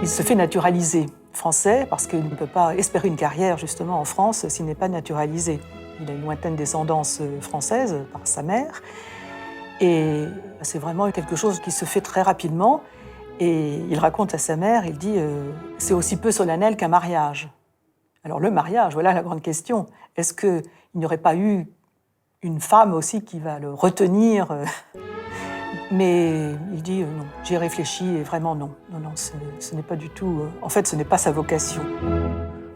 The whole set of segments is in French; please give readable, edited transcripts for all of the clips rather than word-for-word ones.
Il se fait naturaliser français parce qu'il ne peut pas espérer une carrière justement en France s'il n'est pas naturalisé. Il a une lointaine descendance française par sa mère et c'est vraiment quelque chose qui se fait très rapidement. Et il raconte à sa mère, il dit c'est aussi peu solennel qu'un mariage. Alors le mariage, voilà la grande question. Est-ce qu'il n'y aurait pas eu une femme aussi qui va le retenir Mais il dit non, j'y ai réfléchi et vraiment non. Non, ce n'est pas du tout... en fait, ce n'est pas sa vocation.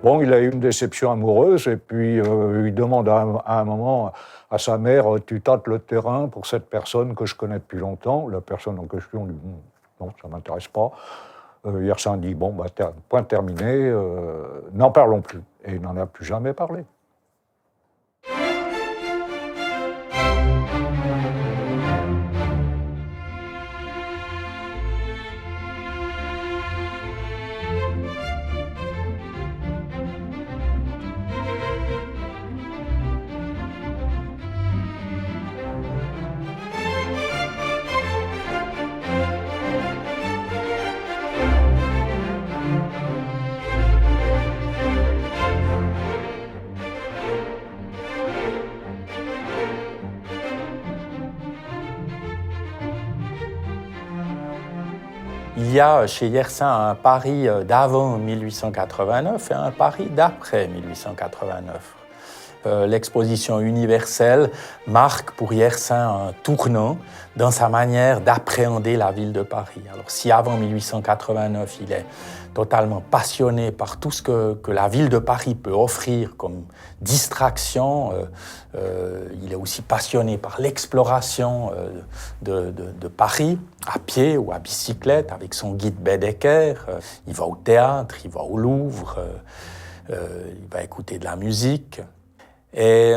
Bon, il a eu une déception amoureuse et puis il demande à un moment à sa mère « Tu tâtes le terrain pour cette personne que je connais depuis longtemps ?» La personne en question dit « Non, ça ne m'intéresse pas. » Yersin dit « Bon, point terminé, n'en parlons plus. » Et il n'en a plus jamais parlé. Il y a chez Yersin un Paris d'avant 1889 et un Paris d'après 1889. L'exposition universelle marque pour Yersin un tournant dans sa manière d'appréhender la ville de Paris. Alors si avant 1889, il est totalement passionné par tout ce que la ville de Paris peut offrir comme distraction, il est aussi passionné par l'exploration de Paris, à pied ou à bicyclette, avec son guide Baedeker. Il va au théâtre, il va au Louvre, il va écouter de la musique. Et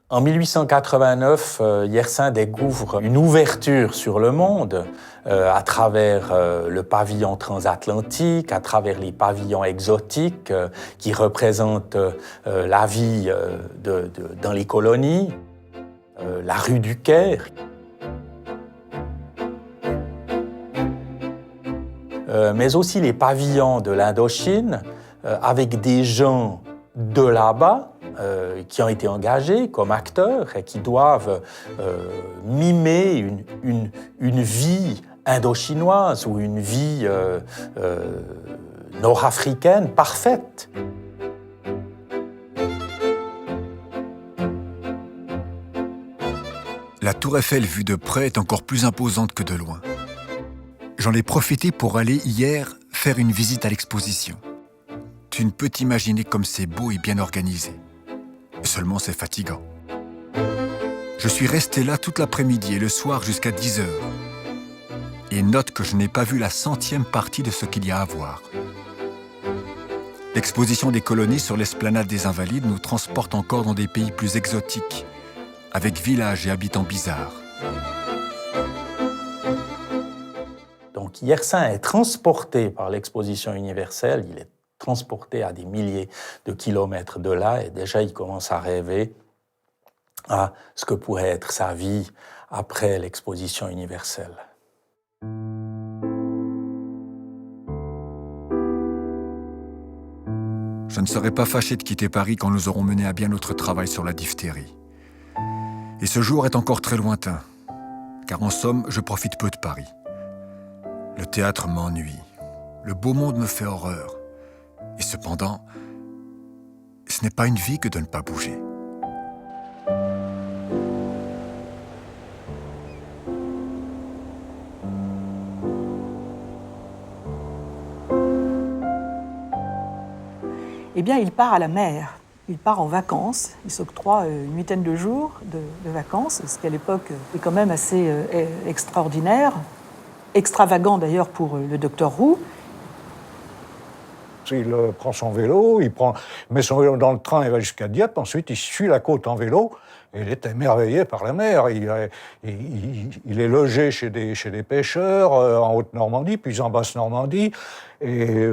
en 1889, Yersin découvre une ouverture sur le monde à travers le pavillon transatlantique, à travers les pavillons exotiques qui représentent la vie dans les colonies, la rue du Caire. Mais aussi les pavillons de l'Indochine avec des gens de là-bas qui ont été engagés comme acteurs et qui doivent mimer une vie indo-chinoise ou une vie nord-africaine parfaite. La tour Eiffel vue de près est encore plus imposante que de loin. J'en ai profité pour aller hier faire une visite à l'exposition. Tu ne peux t'imaginer comme c'est beau et bien organisé. Seulement c'est fatigant. Je suis resté là toute l'après-midi et le soir jusqu'à 10 heures. Et note que je n'ai pas vu la 100e partie de ce qu'il y a à voir. L'exposition des colonies sur l'esplanade des Invalides nous transporte encore dans des pays plus exotiques, avec villages et habitants bizarres. Donc Yersin est transporté par l'exposition universelle, il est transporté à des milliers de kilomètres de là, et déjà il commence à rêver à ce que pourrait être sa vie après l'exposition universelle. Je ne serais pas fâché de quitter Paris quand nous aurons mené à bien notre travail sur la diphtérie. Et ce jour est encore très lointain, car en somme, je profite peu de Paris. Le théâtre m'ennuie, le beau monde me fait horreur. Et cependant, ce n'est pas une vie que de ne pas bouger. Eh bien, il part à la mer. Il part en vacances. Il s'octroie une huitaine de jours de vacances, ce qui à l'époque est quand même assez extraordinaire, extravagant d'ailleurs pour le docteur Roux. Il prend son vélo, met son vélo dans le train et va jusqu'à Dieppe. Ensuite, il suit la côte en vélo. Et il est émerveillé par la mer. Il est logé chez des pêcheurs en Haute-Normandie, puis en Basse-Normandie. Et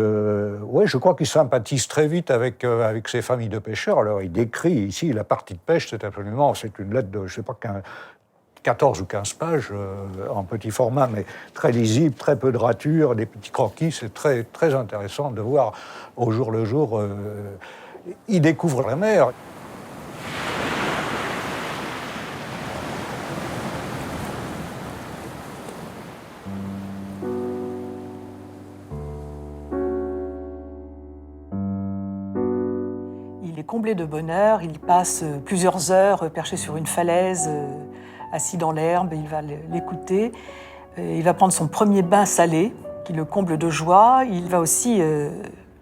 ouais, je crois qu'il sympathise très vite avec ces familles de pêcheurs. Alors, il décrit ici la partie de pêche. C'est une lettre de, je ne sais pas, 14 ou 15 pages en petit format, mais très lisible, très peu de ratures, des petits croquis. C'est très, très intéressant de voir au jour le jour. Il découvre la mer. Il est comblé de bonheur, il passe plusieurs heures perché sur une falaise, assis dans l'herbe, il va l'écouter. Il va prendre son premier bain salé, qui le comble de joie. Il va aussi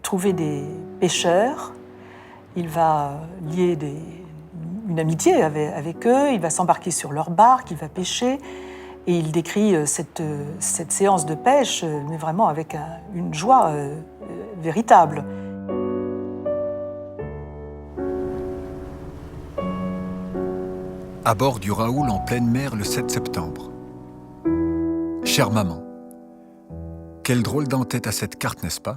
trouver des pêcheurs, il va lier une amitié avec eux, il va s'embarquer sur leur barque, il va pêcher, et il décrit cette séance de pêche, mais vraiment avec une joie véritable. À bord du Raoul en pleine mer le 7 septembre. Chère maman, quelle drôle d'entête à cette carte, n'est-ce pas?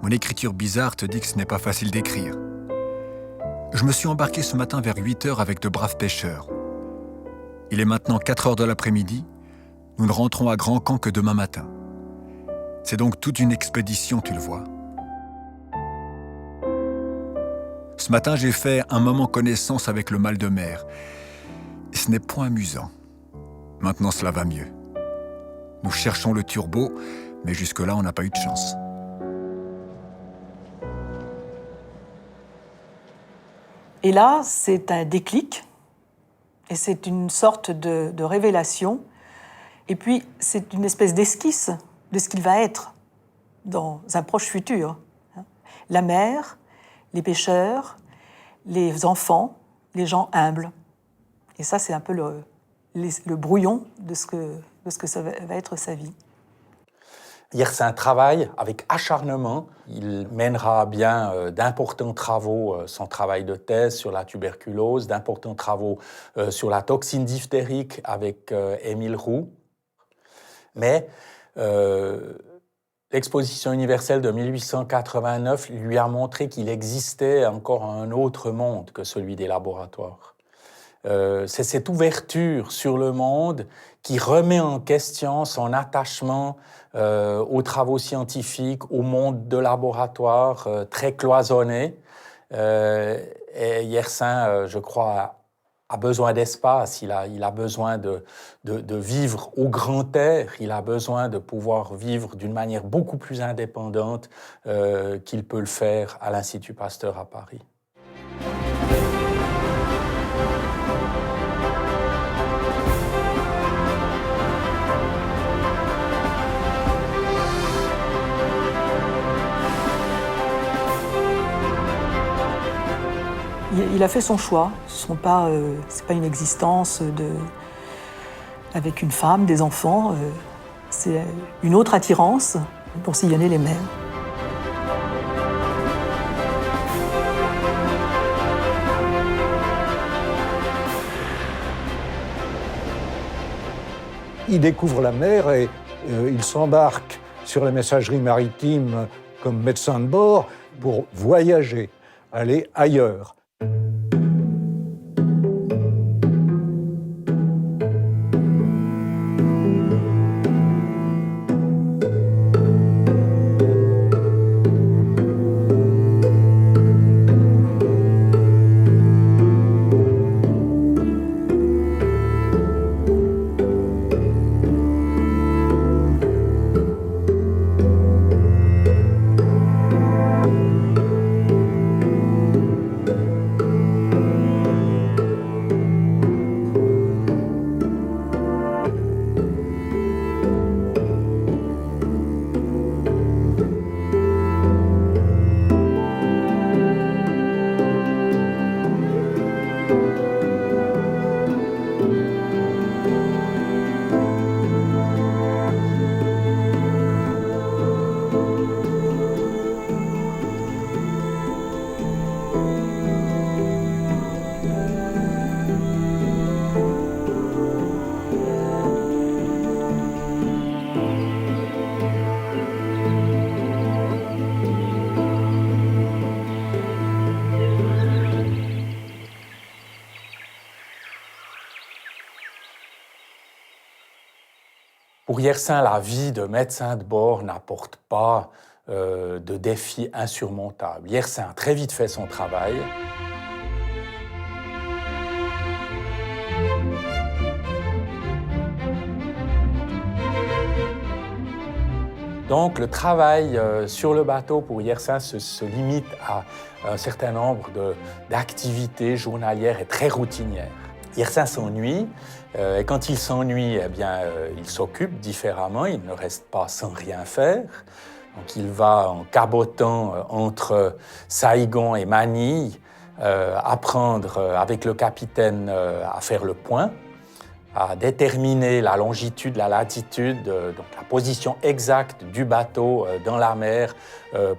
Mon écriture bizarre te dit que ce n'est pas facile d'écrire. Je me suis embarqué ce matin vers 8 heures avec de braves pêcheurs. Il est maintenant 4 heures de l'après-midi. Nous ne rentrons à Grand Camp que demain matin. C'est donc toute une expédition, tu le vois. Ce matin, j'ai fait un moment connaissance avec le mal de mer. Ce n'est point amusant. Maintenant, cela va mieux. Nous cherchons le turbo, mais jusque-là, on n'a pas eu de chance. Et là, c'est un déclic, et c'est une sorte de révélation. Et puis, c'est une espèce d'esquisse de ce qu'il va être dans un proche futur. La mer, les pêcheurs, les enfants, les gens humbles. Et ça, c'est un peu le brouillon de ce que ça va être sa vie. Yersin travaille avec acharnement. Il mènera à bien d'importants travaux, son travail de thèse sur la tuberculose, d'importants travaux sur la toxine diphtérique avec Émile Roux. Mais l'exposition universelle de 1889 lui a montré qu'il existait encore un autre monde que celui des laboratoires. C'est cette ouverture sur le monde qui remet en question son attachement aux travaux scientifiques, au monde de laboratoire très cloisonné. Et Yersin, je crois, a besoin d'espace, il a besoin de vivre au grand air, il a besoin de pouvoir vivre d'une manière beaucoup plus indépendante qu'il peut le faire à l'Institut Pasteur à Paris. Il a fait son choix. C'est pas une existence avec une femme, des enfants. C'est une autre attirance pour sillonner les mers. Il découvre la mer et il s'embarque sur la messagerie maritime comme médecin de bord pour voyager, aller ailleurs. Pour Yersin, la vie de médecin de bord n'apporte pas de défis insurmontables. Yersin a très vite fait son travail. Donc le travail sur le bateau pour Yersin se limite à un certain nombre d'activités journalières et très routinières. Yersin s'ennuie, et quand il s'ennuie, eh bien, il s'occupe différemment, il ne reste pas sans rien faire. Donc il va en cabotant entre Saïgon et Manille apprendre avec le capitaine à faire le point, à déterminer la longitude, la latitude, donc la position exacte du bateau dans la mer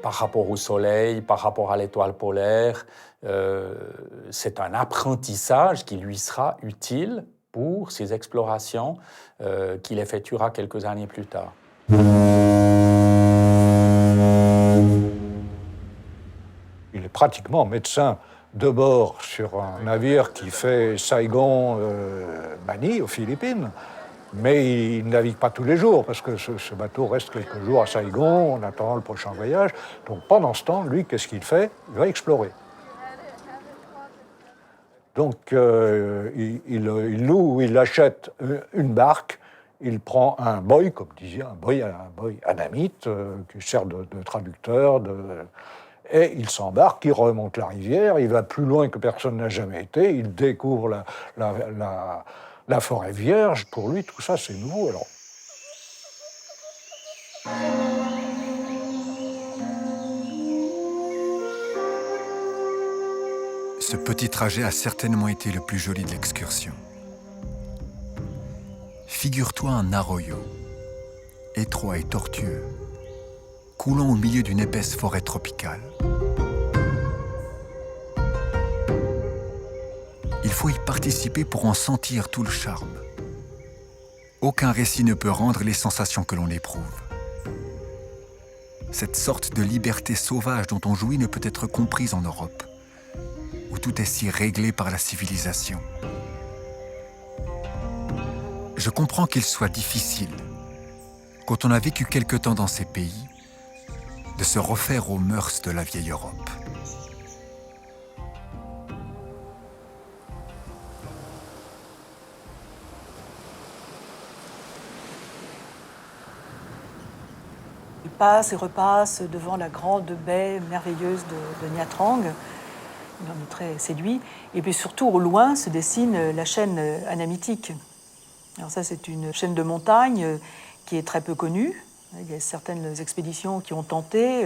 par rapport au soleil, par rapport à l'étoile polaire. C'est un apprentissage qui lui sera utile pour ses explorations qu'il effectuera quelques années plus tard. Il est pratiquement médecin de bord sur un navire qui fait Saïgon-Manille aux Philippines, mais il ne navigue pas tous les jours parce que ce bateau reste quelques jours à Saïgon en attendant le prochain voyage. Donc pendant ce temps, lui, qu'est-ce qu'il fait? Il va explorer. Donc il loue ou il achète une barque, il prend un boy, comme disait, un boy anamite, qui sert de traducteur, et il s'embarque, il remonte la rivière, il va plus loin que personne n'a jamais été, il découvre la forêt vierge. Pour lui, tout ça, c'est nouveau. Alors. Ce petit trajet a certainement été le plus joli de l'excursion. Figure-toi un arroyo, étroit et tortueux, coulant au milieu d'une épaisse forêt tropicale. Il faut y participer pour en sentir tout le charme. Aucun récit ne peut rendre les sensations que l'on éprouve. Cette sorte de liberté sauvage dont on jouit ne peut être comprise en Europe, où tout est si réglé par la civilisation. Je comprends qu'il soit difficile, quand on a vécu quelque temps dans ces pays, de se refaire aux mœurs de la vieille Europe. Il passe et repasse devant la grande baie merveilleuse de Nha Trang. Il en est très séduit. Et puis surtout, au loin, se dessine la chaîne anamitique. Alors ça, c'est une chaîne de montagne qui est très peu connue. Il y a certaines expéditions qui ont tenté.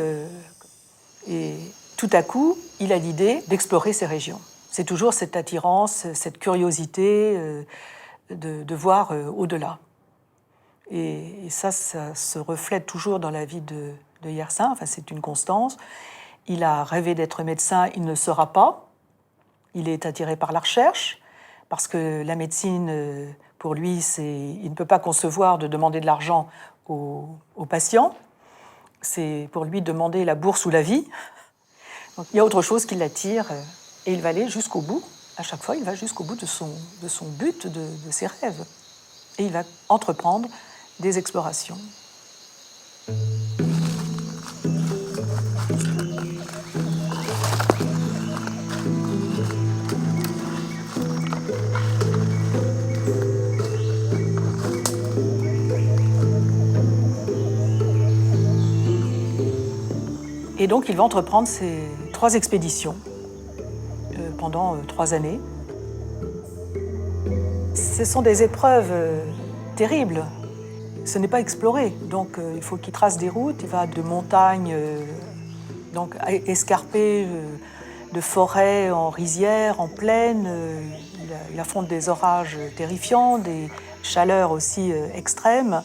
Et tout à coup, il a l'idée d'explorer ces régions. C'est toujours cette attirance, cette curiosité de voir au-delà. Et ça se reflète toujours dans la vie de Yersin. Enfin, c'est une constance. Il a rêvé d'être médecin, il ne sera pas. Il est attiré par la recherche, parce que la médecine, pour lui, il ne peut pas concevoir de demander de l'argent aux patients. C'est pour lui demander la bourse ou la vie. Donc, il y a autre chose qui l'attire, et il va aller jusqu'au bout. À chaque fois, il va jusqu'au bout de son but, de ses rêves. Et il va entreprendre des explorations. Et donc, il va entreprendre ces 3 expéditions pendant 3 années. Ce sont des épreuves terribles. Ce n'est pas exploré. Donc, il faut qu'il trace des routes. Il va de montagnes donc escarpées, de forêts en rizières, en plaine. Il affronte des orages terrifiants, des chaleurs aussi extrêmes.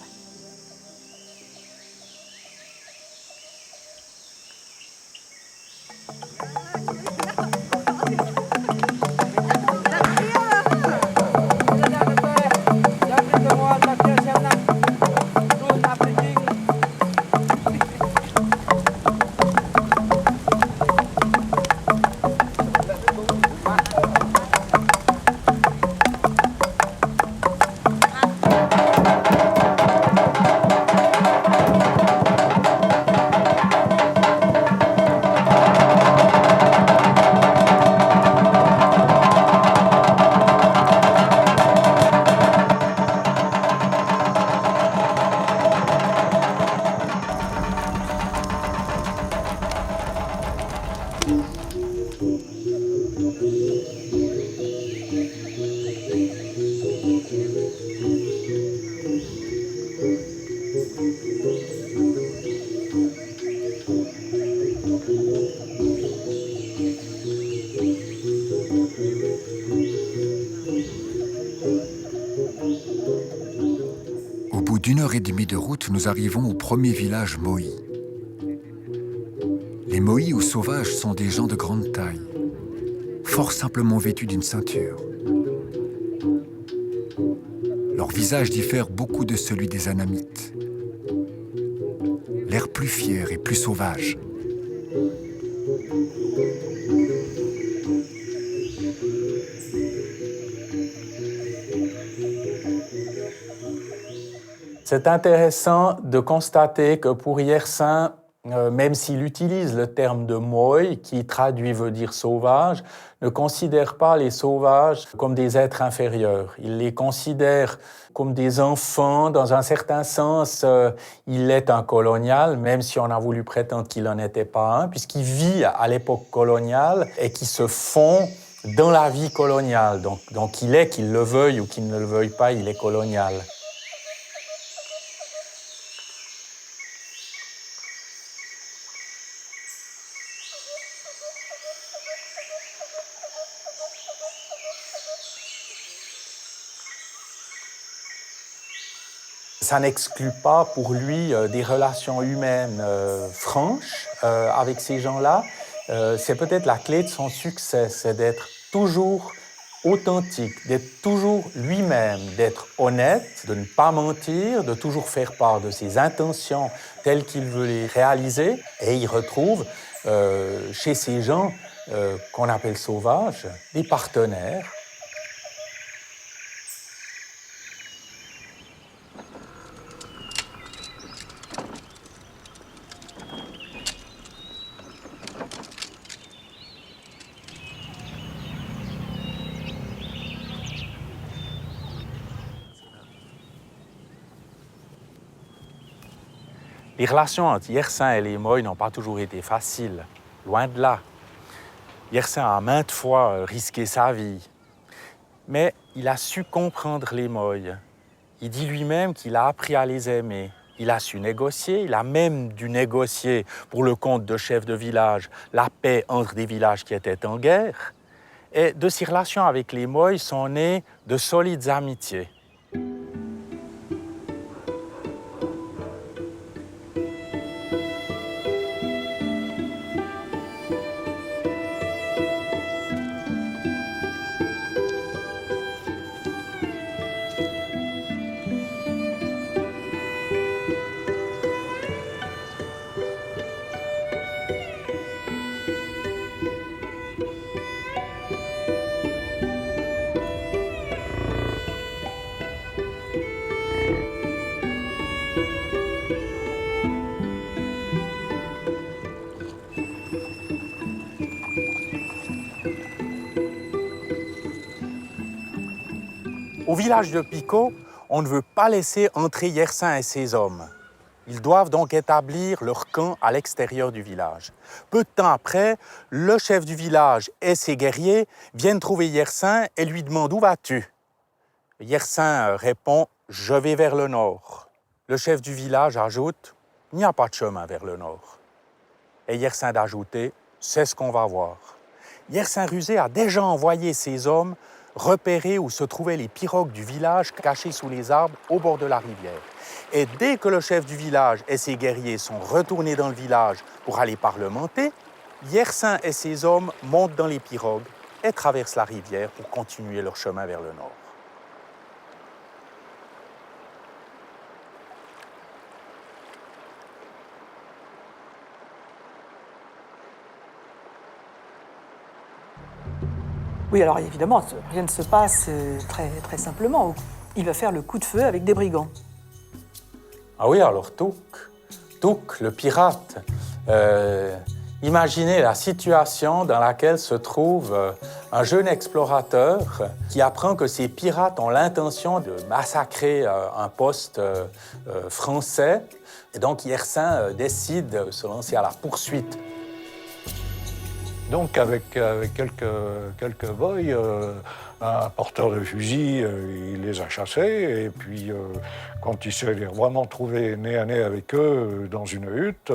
route, nous arrivons au premier village Mohi. Les Mohi ou sauvages sont des gens de grande taille, fort simplement vêtus d'une ceinture. Leur visage diffère beaucoup de celui des Anamites. L'air plus fier et plus sauvage. C'est intéressant de constater que pour Yersin, même s'il utilise le terme de Moi, qui traduit veut dire sauvage, ne considère pas les sauvages comme des êtres inférieurs. Il les considère comme des enfants. Dans un certain sens, il est un colonial, même si on a voulu prétendre qu'il n'en était pas un, puisqu'il vit à l'époque coloniale et qui se fond dans la vie coloniale. Donc il est, qu'il le veuille ou qu'il ne le veuille pas, il est colonial. Ça n'exclut pas pour lui des relations humaines franches avec ces gens-là. C'est peut-être la clé de son succès, c'est d'être toujours authentique, d'être toujours lui-même, d'être honnête, de ne pas mentir, de toujours faire part de ses intentions telles qu'il veut les réaliser. Et il retrouve chez ces gens qu'on appelle sauvages des partenaires. Les relations entre Yersin et les Moy n'ont pas toujours été faciles, loin de là. Yersin a maintes fois risqué sa vie, mais il a su comprendre les Moy. Il dit lui-même qu'il a appris à les aimer. Il a su négocier, il a même dû négocier pour le compte de chefs de village la paix entre des villages qui étaient en guerre. Et de ces relations avec les Moy sont nées de solides amitiés. Au village de Picot, on ne veut pas laisser entrer Yersin et ses hommes. Ils doivent donc établir leur camp à l'extérieur du village. Peu de temps après, le chef du village et ses guerriers viennent trouver Yersin et lui demandent « Où vas-tu » Yersin répond « Je vais vers le nord ». Le chef du village ajoute « Il n'y a pas de chemin vers le nord ». Et Yersin d'ajouter « C'est ce qu'on va voir ». Yersin rusé a déjà envoyé ses hommes repérer où se trouvaient les pirogues du village cachées sous les arbres au bord de la rivière. Et dès que le chef du village et ses guerriers sont retournés dans le village pour aller parlementer, Yersin et ses hommes montent dans les pirogues et traversent la rivière pour continuer leur chemin vers le nord. Oui, alors évidemment, rien ne se passe très simplement. Il va faire le coup de feu avec des brigands. Ah oui, alors Touk, le pirate. Imaginez la situation dans laquelle se trouve un jeune explorateur qui apprend que ces pirates ont l'intention de massacrer un poste français. Et donc Yersin décide de se lancer à la poursuite. Donc avec quelques boys, un porteur de fusil, il les a chassés. Et puis quand il s'est vraiment trouvé nez à nez avec eux dans une hutte,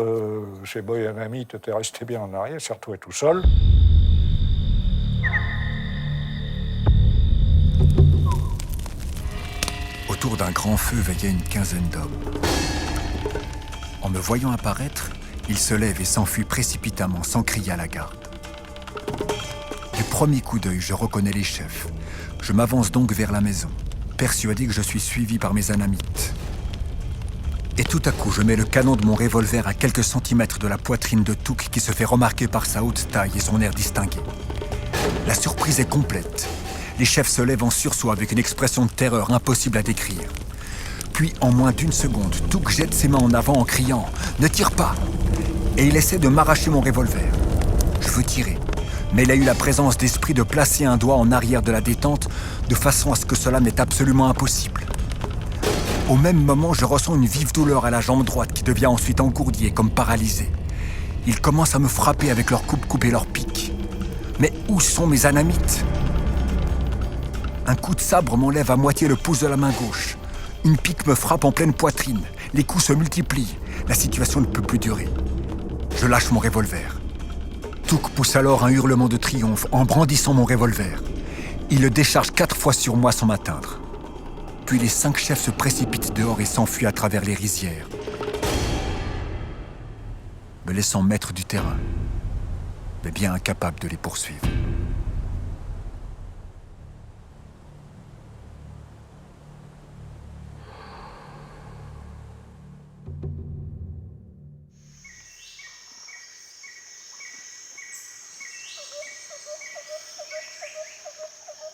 ces boys anamites étaient restés bien en arrière, s'est retrouvé tout seul. Autour d'un grand feu veillait une quinzaine d'hommes. En me voyant apparaître, il se lève et s'enfuit précipitamment sans crier à la garde. Du premier coup d'œil, je reconnais les chefs. Je m'avance donc vers la maison, persuadé que je suis suivi par mes anamites. Et tout à coup, je mets le canon de mon revolver à quelques centimètres de la poitrine de Touques qui se fait remarquer par sa haute taille et son air distingué. La surprise est complète. Les chefs se lèvent en sursaut avec une expression de terreur impossible à décrire. Puis, en moins d'une seconde, Touques jette ses mains en avant en criant « Ne tire pas !» Et il essaie de m'arracher mon revolver. Je veux tirer, mais il a eu la présence d'esprit de placer un doigt en arrière de la détente de façon à ce que cela m'est absolument impossible. Au même moment, je ressens une vive douleur à la jambe droite qui devient ensuite engourdie et comme paralysée. Ils commencent à me frapper avec leurs coupe-coupe et leurs piques. Mais où sont mes anamites ? Un coup de sabre m'enlève à moitié le pouce de la main gauche. Une pique me frappe en pleine poitrine. Les coups se multiplient. La situation ne peut plus durer. Je lâche mon revolver. Touques pousse alors un hurlement de triomphe en brandissant mon revolver. Il le décharge 4 fois sur moi sans m'atteindre. Puis les 5 chefs se précipitent dehors et s'enfuient à travers les rizières, me laissant maître du terrain, mais bien incapable de les poursuivre.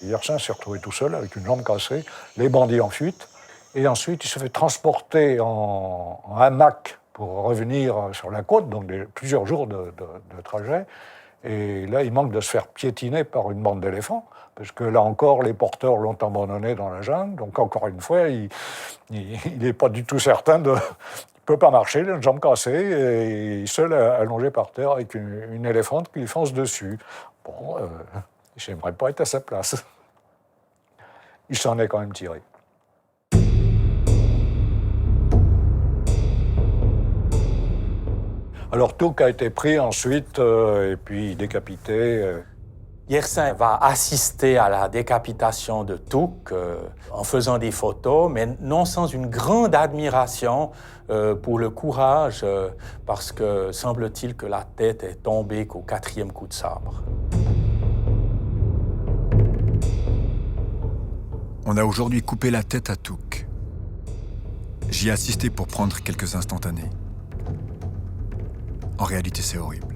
Yersin s'est retrouvé tout seul avec une jambe cassée, les bandits en fuite, et ensuite il se fait transporter en hamac pour revenir sur la côte, donc plusieurs jours de trajet. Et là, il manque de se faire piétiner par une bande d'éléphants, parce que là encore, les porteurs l'ont abandonné dans la jungle. Donc encore une fois, il n'est pas du tout certain de... Il ne peut pas marcher, il a une jambe cassée, et il est seul allongé par terre avec une éléphante qui lui fonce dessus. Bon, j'aimerais pas être à sa place. Il s'en est quand même tiré. Alors Touques a été pris ensuite et puis décapité. Yersin va assister à la décapitation de Touques en faisant des photos, mais non sans une grande admiration pour le courage, parce que semble-t-il que la tête est tombée qu'au 4e coup de sabre. On a aujourd'hui coupé la tête à Touques. J'y ai assisté pour prendre quelques instantanés. En réalité, c'est horrible.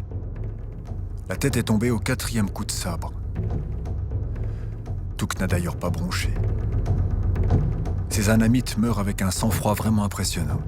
La tête est tombée au 4e coup de sabre. Touques n'a d'ailleurs pas bronché. Ses anamites meurent avec un sang-froid vraiment impressionnant.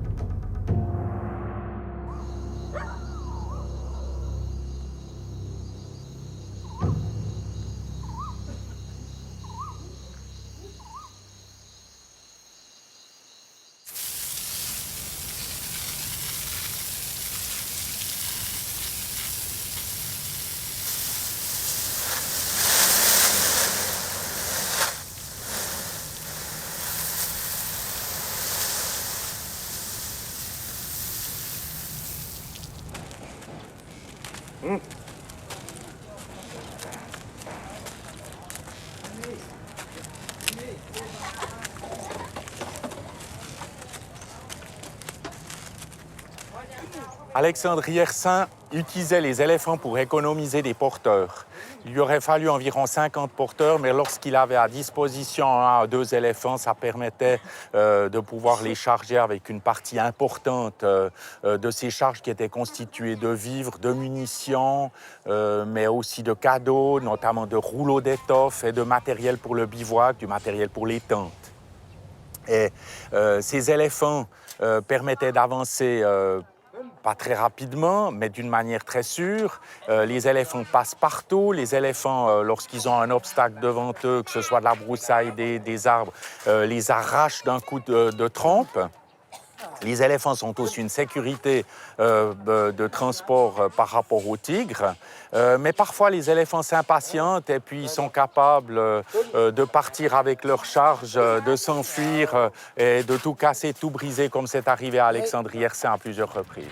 Alexandre Yersin utilisait les éléphants pour économiser des porteurs. Il lui aurait fallu environ 50 porteurs, mais lorsqu'il avait à disposition 1 à 2 éléphants, ça permettait de pouvoir les charger avec une partie importante de ces charges qui étaient constituées de vivres, de munitions, mais aussi de cadeaux, notamment de rouleaux d'étoffe et de matériel pour le bivouac, du matériel pour les tentes. Et ces éléphants permettaient d'avancer pas très rapidement, mais d'une manière très sûre. Les éléphants passent partout. Les éléphants, lorsqu'ils ont un obstacle devant eux, que ce soit de la broussaille, des arbres, les arrachent d'un coup de trompe. Les éléphants sont aussi une sécurité de transport par rapport aux tigres. Mais parfois, les éléphants s'impatientent et puis ils sont capables de partir avec leur charge, de s'enfuir et de tout casser, tout briser, comme c'est arrivé à Alexandre Yersin à plusieurs reprises.